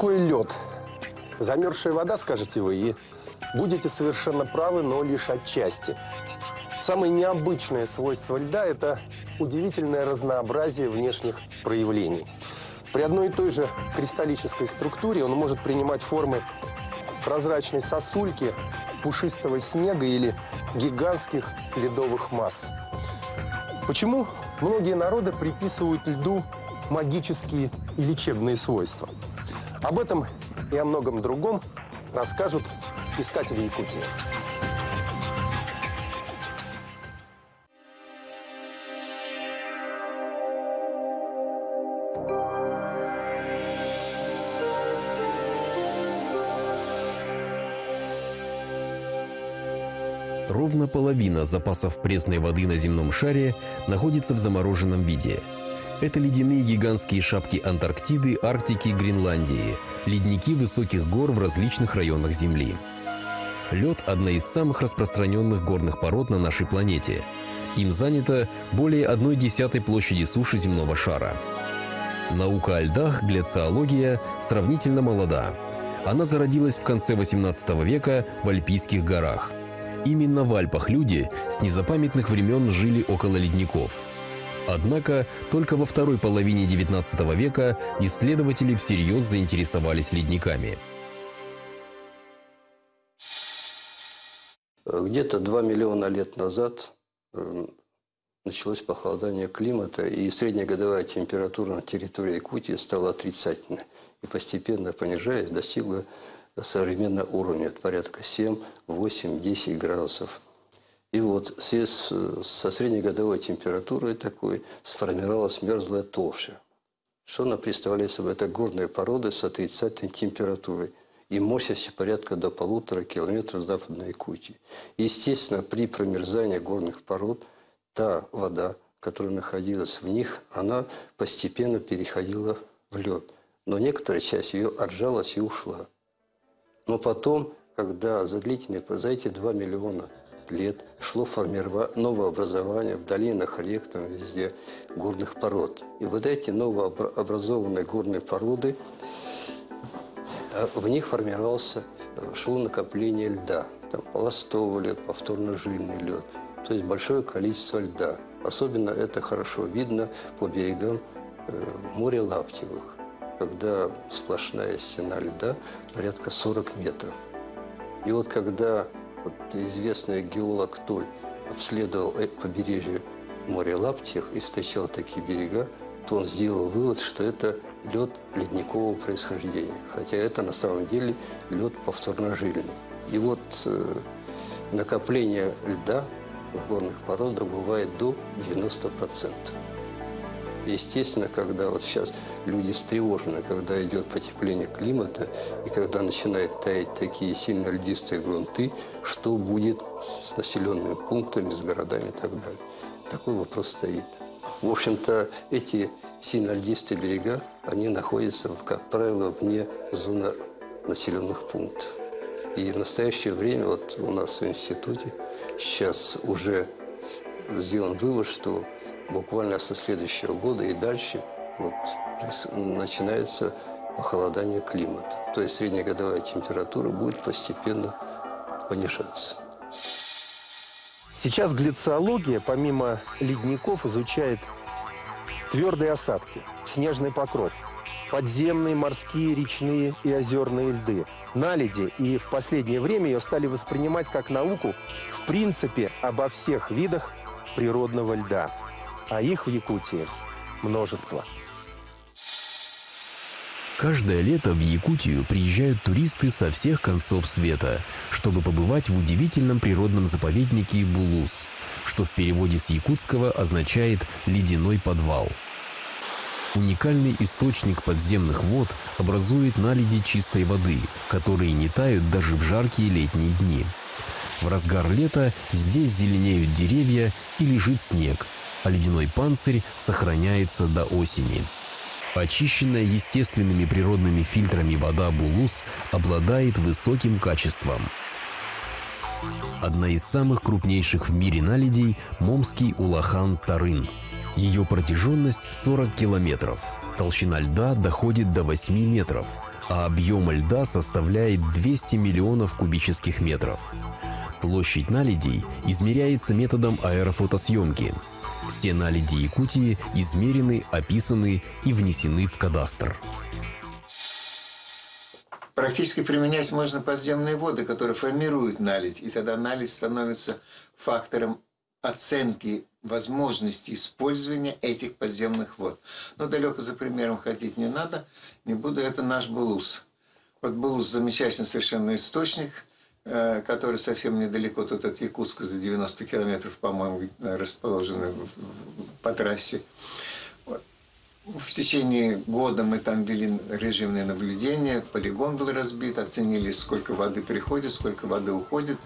такое лед? Замерзшая вода, скажете вы, и будете совершенно правы, но лишь отчасти. Самое необычное свойство льда – это удивительное разнообразие внешних проявлений. При одной и той же кристаллической структуре он может принимать формы прозрачной сосульки, пушистого снега или гигантских ледовых масс. Почему многие народы приписывают льду магические и лечебные свойства? Об этом и о многом другом расскажут искатели Якутии. Ровно половина запасов пресной воды на земном шаре находится в замороженном виде. Это ледяные гигантские шапки Антарктиды, Арктики, Гренландии, ледники высоких гор в различных районах Земли. Лед – одна из самых распространенных горных пород на нашей планете. Им занято более 1/10 площади суши земного шара. Наука о льдах, гляциология, сравнительно молода. Она зародилась в конце XVIII века в Альпийских горах. Именно в Альпах люди с незапамятных времен жили около ледников. Однако только во второй половине XIX века исследователи всерьез заинтересовались ледниками. Где-то 2 миллиона лет назад началось похолодание климата, и среднегодовая температура на территории Якутии стала отрицательной. И постепенно понижаясь, достигла современного уровня, порядка 7, 8, 10 градусов. И вот в связи со среднегодовой температурой такой сформировалась мерзлая толща. Что она представляет собой? Это горные породы с отрицательной температурой и мощностью порядка до 1,5 километра Западной Якутии. И, естественно, при промерзании горных пород та вода, которая находилась в них, она постепенно переходила в лед. Но некоторая часть ее отжалась и ушла. Но потом, когда за эти 2 миллиона лет шло новообразование в долинах, рек, там везде горных пород. И вот эти новообразованные горные породы, в них шло накопление льда. Там пластовый лед, повторно-жильный лед. То есть большое количество льда. Особенно это хорошо видно по берегам моря Лаптевых, когда сплошная стена льда порядка 40 метров. И вот когда известный геолог Толь обследовал побережье моря Лаптевых и встречал такие берега, то он сделал вывод, что это лед ледникового происхождения. Хотя это на самом деле лед повторно-жильный. И вот накопление льда в горных породах бывает до 90%. Естественно, когда вот сейчас люди встревожены, когда идет потепление климата, и когда начинают таять такие сильно льдистые грунты, что будет с населенными пунктами, с городами и так далее. Такой вопрос стоит. В общем-то, эти сильно льдистые берега, они находятся, как правило, вне зоны населенных пунктов. И в настоящее время вот у нас в институте сейчас уже сделан вывод, что буквально со следующего года и дальше начинается похолодание климата. То есть среднегодовая температура будет постепенно понижаться. Сейчас гляциология, помимо ледников, изучает твердые осадки, снежный покров, подземные, морские, речные и озерные льды, наледи. И в последнее время ее стали воспринимать как науку, в принципе, обо всех видах природного льда. А их в Якутии множество. Каждое лето в Якутию приезжают туристы со всех концов света, чтобы побывать в удивительном природном заповеднике Булус, что в переводе с якутского означает «ледяной подвал». Уникальный источник подземных вод образует наледи чистой воды, которые не тают даже в жаркие летние дни. В разгар лета здесь зеленеют деревья и лежит снег, а ледяной панцирь сохраняется до осени. Очищенная естественными природными фильтрами вода Булус обладает высоким качеством. Одна из самых крупнейших в мире наледей – Момский Улахан-Тарын. Ее протяженность 40 километров. Толщина льда доходит до 8 метров. а объем льда составляет 200 миллионов кубических метров. Площадь наледей измеряется методом аэрофотосъемки. Все наледи Якутии измерены, описаны и внесены в кадастр. Практически применять можно подземные воды, которые формируют наледь. И тогда наледь становится фактором оценки возможности использования этих подземных вод. Но далеко за примером ходить не надо. Не буду, это наш Булус. Вот Булус замечательный совершенно источник, который совсем недалеко тут от Якутска, за 90 километров, по-моему, расположен по трассе. В течение года мы там вели режимное наблюдение, полигон был разбит, оценили, сколько воды приходит, сколько воды уходит,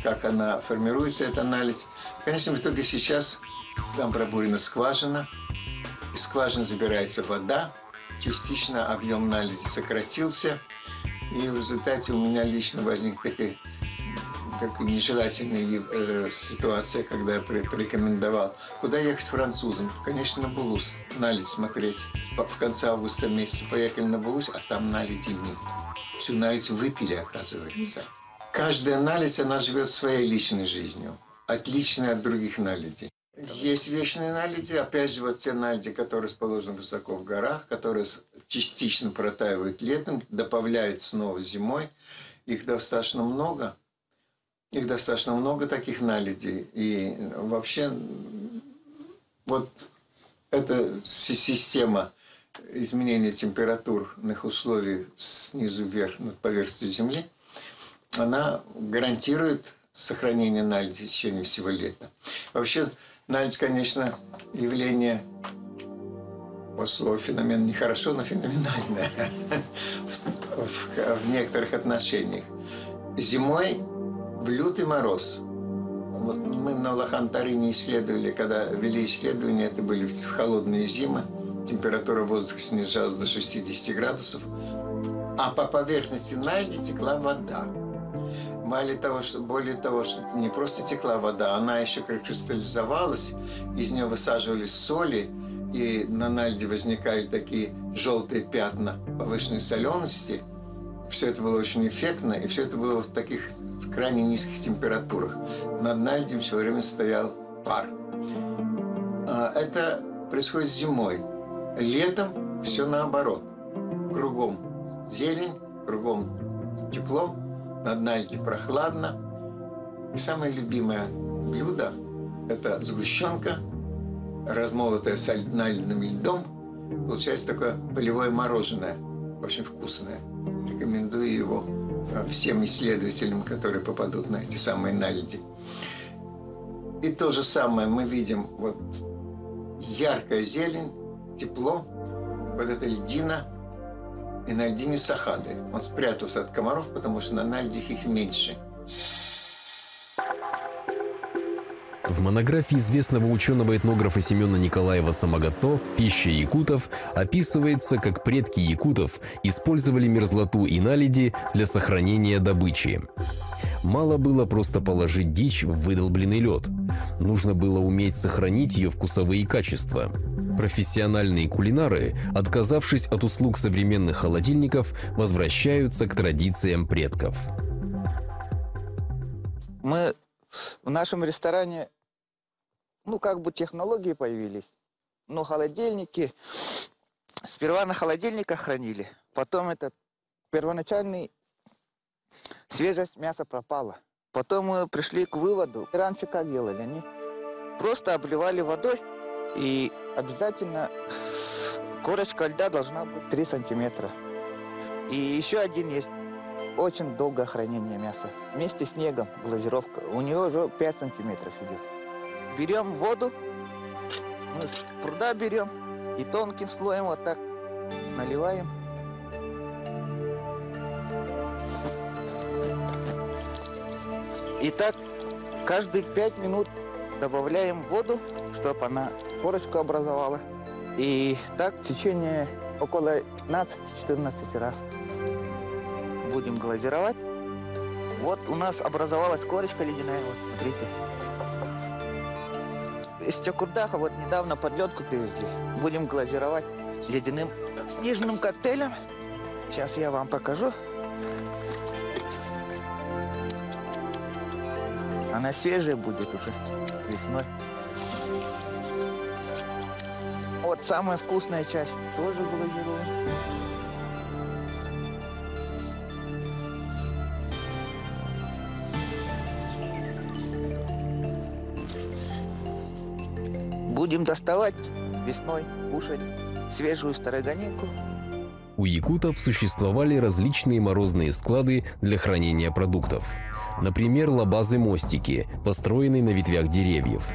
как она формируется, эта наледь. Конечно, в итоге сейчас там пробурена скважина, из скважины забирается вода, частично объем наледи сократился, и в результате у меня лично возник такая нежелательная ситуация, когда я порекомендовал, куда ехать французам. Конечно, на Булус наледь смотреть. В конце августа месяца поехали на Булус, а там наледи нет. Всю наледь выпили, оказывается. Каждая наледь, она живет своей личной жизнью, отличной от других наледей. Есть вечные наледи, опять же, вот те наледи, которые расположены высоко в горах, которые частично протаивают летом, добавляют снова зимой. Их достаточно много. Их достаточно много, таких наледей. И вообще вот эта система изменения температурных условий снизу вверх над поверхностью Земли, она гарантирует сохранение наледи в течение всего лета. Вообще наледь, конечно, явление, по слову феномен нехорошо, но феноменальное в некоторых отношениях. Зимой в лютый мороз. Вот мы на Лохантарине исследовали, когда вели исследования, это были в холодные зимы, температура воздуха снижалась до 60 градусов, а по поверхности наледи текла вода. Более того, что не просто текла вода, она еще как кристаллизовалась, из нее высаживались соли, и на наледи возникали такие желтые пятна повышенной солености. Все это было очень эффектно, и все это было в таких крайне низких температурах. Над наледью все время стоял пар. Это происходит зимой. Летом все наоборот. Кругом зелень, кругом тепло, над наледью прохладно. И самое любимое блюдо – это сгущенка, размолотая с наледным льдом. Получается такое полевое мороженое, очень вкусное. Рекомендую его всем исследователям, которые попадут на эти самые наледи. И то же самое мы видим, вот яркая зелень, тепло, вот эта льдина, и на льдине сахады. Он спрятался от комаров, потому что на наледи их меньше. В монографии известного ученого-этнографа Семена Николаева «Самогато» «Пища якутов» описывается, как предки якутов использовали мерзлоту и наледи для сохранения добычи. Мало было просто положить дичь в выдолбленный лед. Нужно было уметь сохранить ее вкусовые качества. Профессиональные кулинары, отказавшись от услуг современных холодильников, возвращаются к традициям предков. Мы в нашем ресторане, как бы технологии появились. Холодильники, сперва на холодильниках хранили, потом первоначальный свежесть мяса пропала. Потом мы пришли к выводу, раньше как делали, они просто обливали водой, и обязательно корочка льда должна быть 3 сантиметра. И еще один есть. Очень долгое хранение мяса. Вместе с снегом, глазировка, у него уже 5 сантиметров идет. Берем воду, мы с пруда берем и тонким слоем вот так наливаем. И так каждые 5 минут добавляем воду, чтобы она корочку образовала. И так в течение около 15-14 раз. Будем глазировать. Вот у нас образовалась корочка ледяная, вот смотрите. Из Чакурдаха вот недавно подледку привезли. Будем глазировать ледяным снежным коктейлем. Сейчас я вам покажу. Она свежая будет уже весной. Вот самая вкусная часть тоже глазируем. Будем доставать весной, кушать свежую староганинку. У якутов существовали различные морозные склады для хранения продуктов. Например, лабазы-мостики, построенные на ветвях деревьев.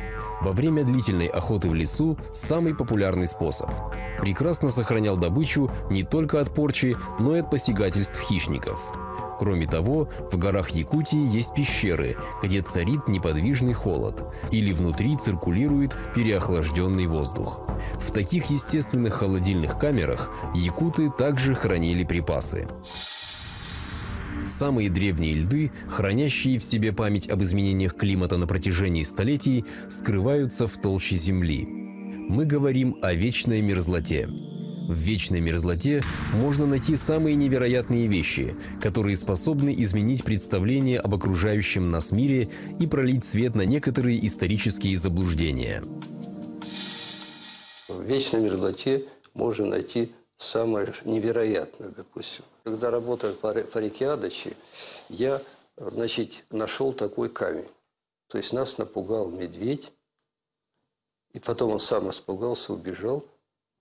Во время длительной охоты в лесу самый популярный способ. Прекрасно сохранял добычу не только от порчи, но и от посягательств хищников. Кроме того, в горах Якутии есть пещеры, где царит неподвижный холод, или внутри циркулирует переохлажденный воздух. В таких естественных холодильных камерах якуты также хранили припасы. Самые древние льды, хранящие в себе память об изменениях климата на протяжении столетий, скрываются в толще земли. Мы говорим о вечной мерзлоте. В вечной мерзлоте можно найти самые невероятные вещи, которые способны изменить представление об окружающем нас мире и пролить свет на некоторые исторические заблуждения. В вечной мерзлоте можно найти самое невероятное, допустим. Когда работал по реке Адачи, я, нашел такой камень. То есть нас напугал медведь, и потом он сам испугался, убежал.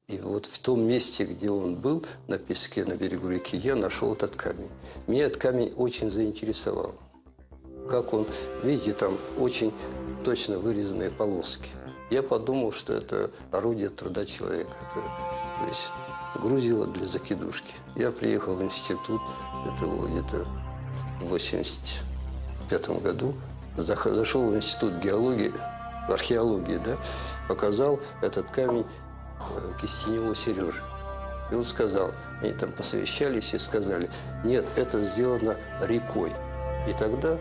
И вот в том месте, где он был, на песке, на берегу реки, я нашел этот камень. Меня этот камень очень заинтересовал. Как он, видите, там очень точно вырезанные полоски. Я подумал, что это орудие труда человека. Это, то есть грузило для закидушки. Я приехал в институт, это было где-то в 1985 году. Зашел в институт геологии, археологии, да, показал этот камень Кистеневу Сереже. И он сказал, они там посовещались и сказали, нет, это сделано рекой. И тогда,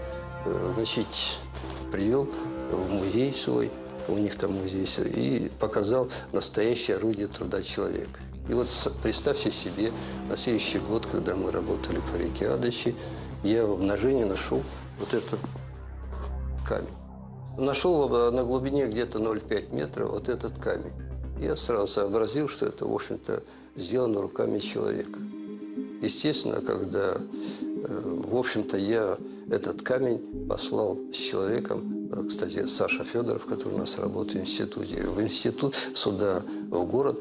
привел в музей свой, у них там музей свой, и показал настоящее орудие труда человека. И вот представьте себе, на следующий год, когда мы работали по реке Адачи, я в обнажении нашел вот этот камень. Нашел на глубине где-то 0,5 метра вот этот камень. Я сразу сообразил, что это, в общем-то, сделано руками человека. Естественно, когда, в общем-то, я этот камень послал с человеком, кстати, Саша Федоров, который у нас работает в институт, сюда, в город,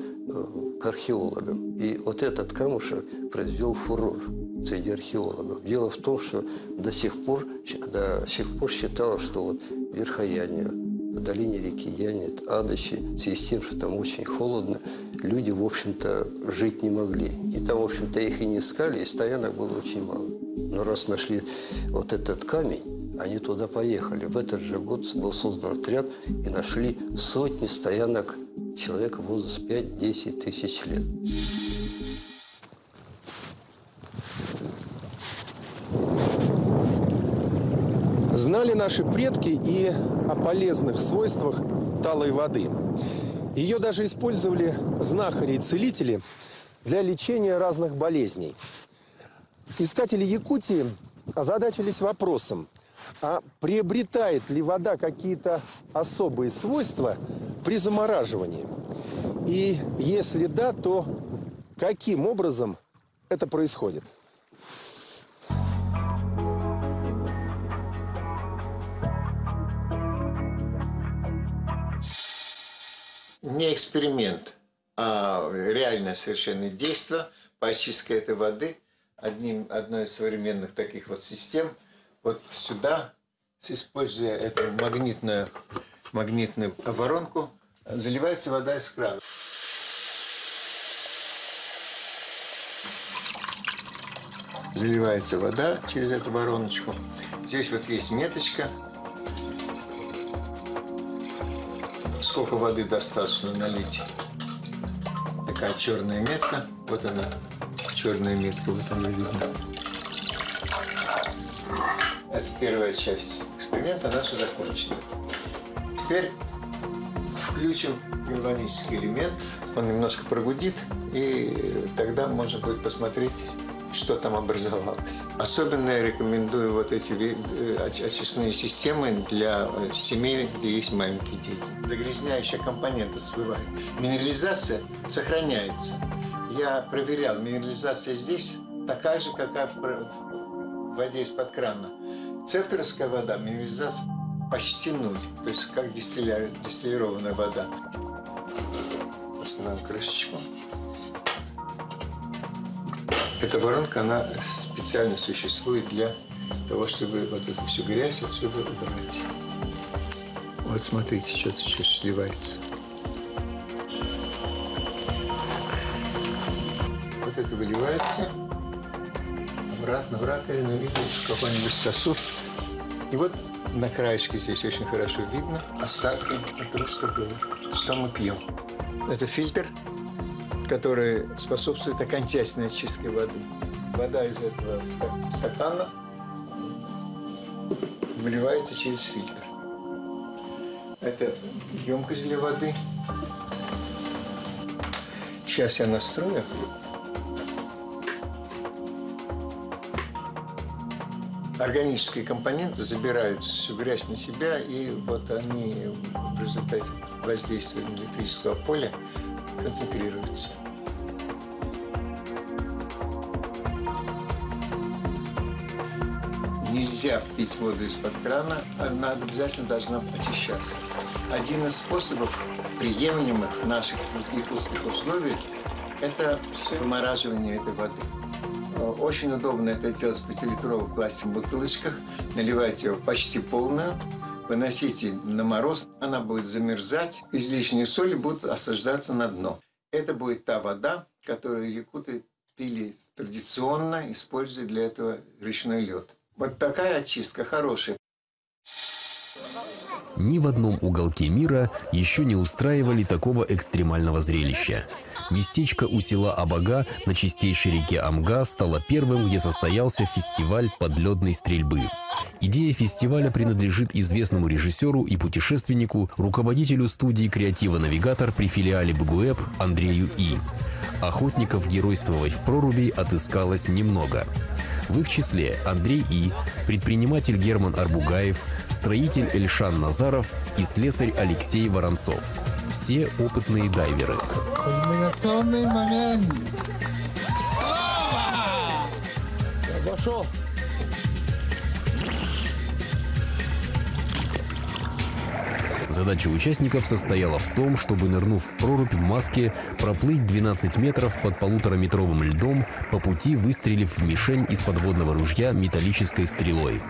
к археологам. И вот этот камушек произвел фурор среди археологов. Дело в том, что до сих пор считалось, что вот Верхояние, в долине реки Янет, Адачи, в связи с тем, что там очень холодно, люди, в общем-то, жить не могли. И там, в общем-то, их и не искали, и стоянок было очень мало. Но раз нашли вот этот камень, они туда поехали. В этот же год был создан отряд, и нашли сотни стоянок человека в возрасте 5-10 тысяч лет. Знали наши предки и о полезных свойствах талой воды. Ее даже использовали знахари и целители для лечения разных болезней. Искатели Якутии озадачились вопросом, а приобретает ли вода какие-то особые свойства при замораживании? И если да, то каким образом это происходит? Не эксперимент, а реальное совершенно действие по очистке этой воды одной из современных таких вот систем. Вот сюда, используя эту магнитную воронку, заливается вода из крана. Заливается вода через эту вороночку. Здесь вот есть меточка. Сколько воды достаточно налить? Такая черная метка. Вот она, черная метка, вот она видна. Это первая часть эксперимента, наша закончена. Теперь включим гальванический элемент. Он немножко прогудит, и тогда можно будет посмотреть что там образовалось. Особенно я рекомендую вот эти очистные системы для семей, где есть маленькие дети. Загрязняющие компоненты всплывают. Минерализация сохраняется. Я проверял, минерализация здесь такая же, какая в воде из-под крана. Цептеровская вода, минерализация почти нуль, то есть как дистиллированная вода. Установим крышечку. Эта воронка, она специально существует для того, чтобы вот эту всю грязь отсюда убрать. Вот смотрите, что-то сейчас сливается. Вот это выливается обратно в раковину, видите, какой-нибудь сосуд. И вот на краешке здесь очень хорошо видно остатки того, что было, что мы пьем. Это фильтр, который способствует окончательной очистке воды. Вода из этого стакана выливается через фильтр. Это емкость для воды. Сейчас я настрою. Органические компоненты забирают всю грязь на себя, и вот они в результате воздействия электрического поля концентрируются. Нельзя пить воду из-под крана, она обязательно должна очищаться. Один из способов, приемлемых в наших якутских условиях, это вымораживание этой воды. Очень удобно это делать в 5-литровых пластиковых бутылочках. Наливайте ее почти полную, выносите на мороз, она будет замерзать, излишние соли будут осаждаться на дно. Это будет та вода, которую якуты пили традиционно, используя для этого речной лед. Вот такая очистка хорошая. Ни в одном уголке мира еще не устраивали такого экстремального зрелища. Местечко у села Абага на чистейшей реке Амга стало первым, где состоялся фестиваль подледной стрельбы. Идея фестиваля принадлежит известному режиссеру и путешественнику, руководителю студии «Креатива-навигатор» при филиале БГУЭП Андрею И. Охотников геройствовать в проруби отыскалось немного. В их числе Андрей И, предприниматель Герман Арбугаев, строитель Эльшан Назаров и слесарь Алексей Воронцов. Все опытные дайверы. Кульминационный момент. Пошел. Задача участников состояла в том, чтобы, нырнув в прорубь в маске, проплыть 12 метров под 1,5-метровым льдом, по пути выстрелив в мишень из подводного ружья металлической стрелой.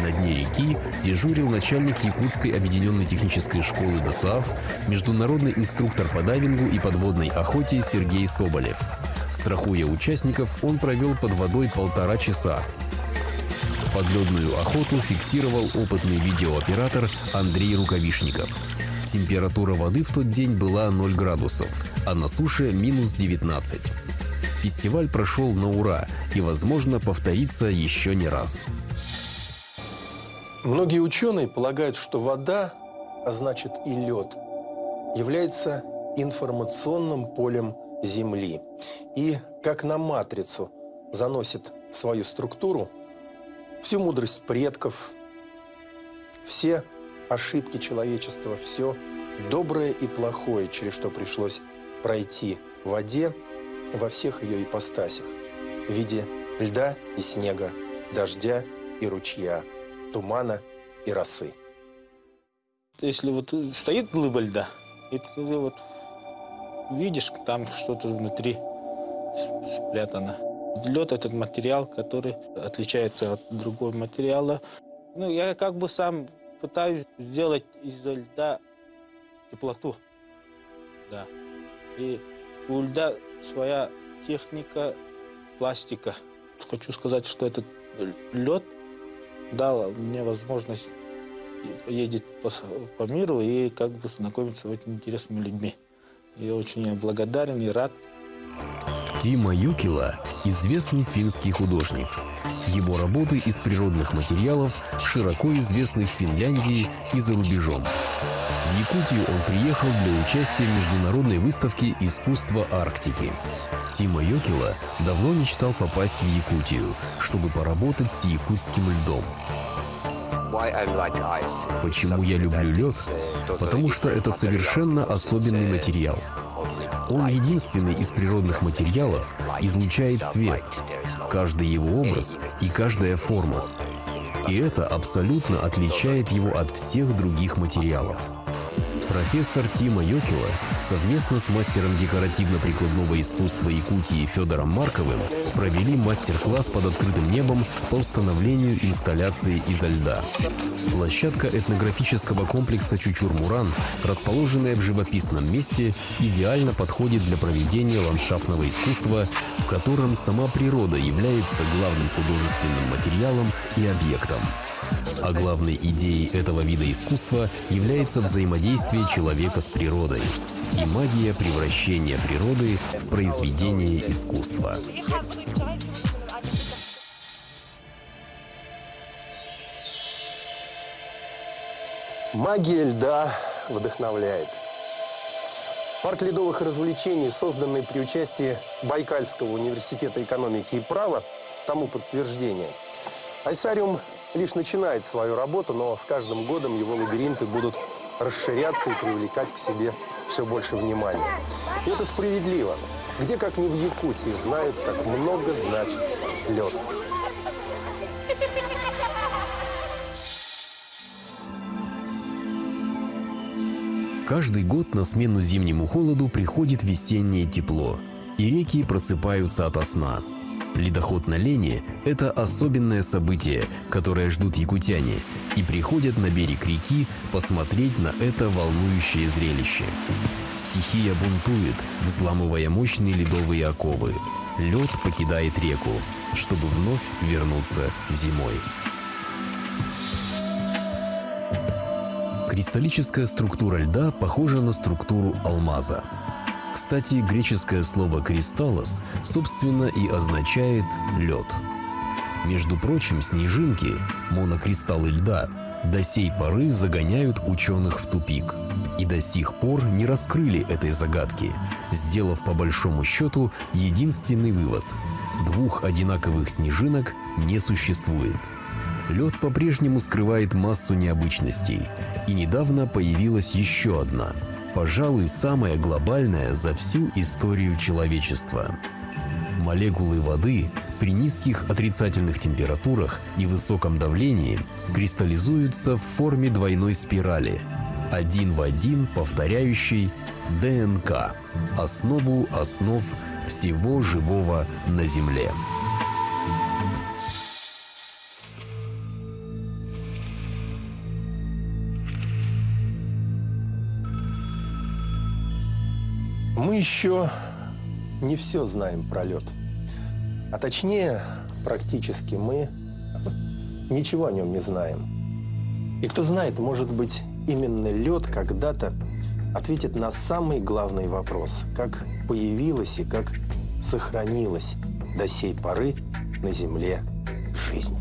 На дне реки дежурил начальник Якутской объединенной технической школы ДОСААФ, международный инструктор по дайвингу и подводной охоте Сергей Соболев. Страхуя участников, он провел под водой 1,5 часа. Подледную охоту фиксировал опытный видеооператор Андрей Рукавишников. Температура воды в тот день была 0 градусов, а на суше минус 19. Фестиваль прошел на ура и, возможно, повторится еще не раз. Многие ученые полагают, что вода, а значит и лед, является информационным полем Земли. И как на матрицу заносит в свою структуру всю мудрость предков, все ошибки человечества, все доброе и плохое, через что пришлось пройти в воде во всех ее ипостасях в виде льда и снега, дождя и ручья, тумана и росы. Если вот стоит глыба льда, и ты вот видишь, там что-то внутри спрятано. Лед – это материал, который отличается от другого материала. Ну, я как бы сам пытаюсь сделать из льда теплоту. Да. И у льда своя техника пластика. Хочу сказать, что этот лед дал мне возможность ездить по миру и как бы знакомиться с очень интересными людьми. Я очень благодарен и рад. Тимо Йокила – известный финский художник. Его работы из природных материалов широко известны в Финляндии и за рубежом. В Якутию он приехал для участия в международной выставке искусства Арктики. Тимо Йокила давно мечтал попасть в Якутию, чтобы поработать с якутским льдом. Почему я люблю лед? Потому что это совершенно особенный материал. Он единственный из природных материалов излучает свет, каждый его образ и каждая форма. И это абсолютно отличает его от всех других материалов. Профессор Тимо Йокила совместно с мастером декоративно-прикладного искусства Якутии Федором Марковым провели мастер-класс под открытым небом по установлению инсталляции изо льда. Площадка этнографического комплекса Чучур-Муран, расположенная в живописном месте, идеально подходит для проведения ландшафтного искусства, в котором сама природа является главным художественным материалом и объектом. А главной идеей этого вида искусства является взаимодействие человека с природой и магия превращения природы в произведение искусства. Магия льда вдохновляет. Парк ледовых развлечений, созданный при участии Байкальского университета экономики и права, тому подтверждение. Айсариум лишь начинает свою работу, но с каждым годом его лабиринты будут расширяться и привлекать к себе все больше внимания. И это справедливо. Где, как не в Якутии, знают, как много значит лед. Каждый год на смену зимнему холоду приходит весеннее тепло, и реки просыпаются ото сна. Ледоход на Лене – это особенное событие, которое ждут якутяне, и приходят на берег реки посмотреть на это волнующее зрелище. Стихия бунтует, взламывая мощные ледовые оковы. Лед покидает реку, чтобы вновь вернуться зимой. Кристаллическая структура льда похожа на структуру алмаза. Кстати, греческое слово «кристаллос» собственно и означает «лед». Между прочим, снежинки, монокристаллы льда, до сей поры загоняют ученых в тупик. И до сих пор не раскрыли этой загадки, сделав по большому счету единственный вывод – двух одинаковых снежинок не существует. Лед по-прежнему скрывает массу необычностей, и недавно появилась еще одна – пожалуй, самая глобальная за всю историю человечества. Молекулы воды при низких отрицательных температурах и высоком давлении кристаллизуются в форме двойной спирали, один в один повторяющей ДНК, основу основ всего живого на Земле. Мы еще не все знаем про лед. А точнее, практически мы ничего о нем не знаем. И кто знает, может быть, именно лед когда-то ответит на самый главный вопрос. Как появилась и как сохранилась до сей поры на Земле жизнь.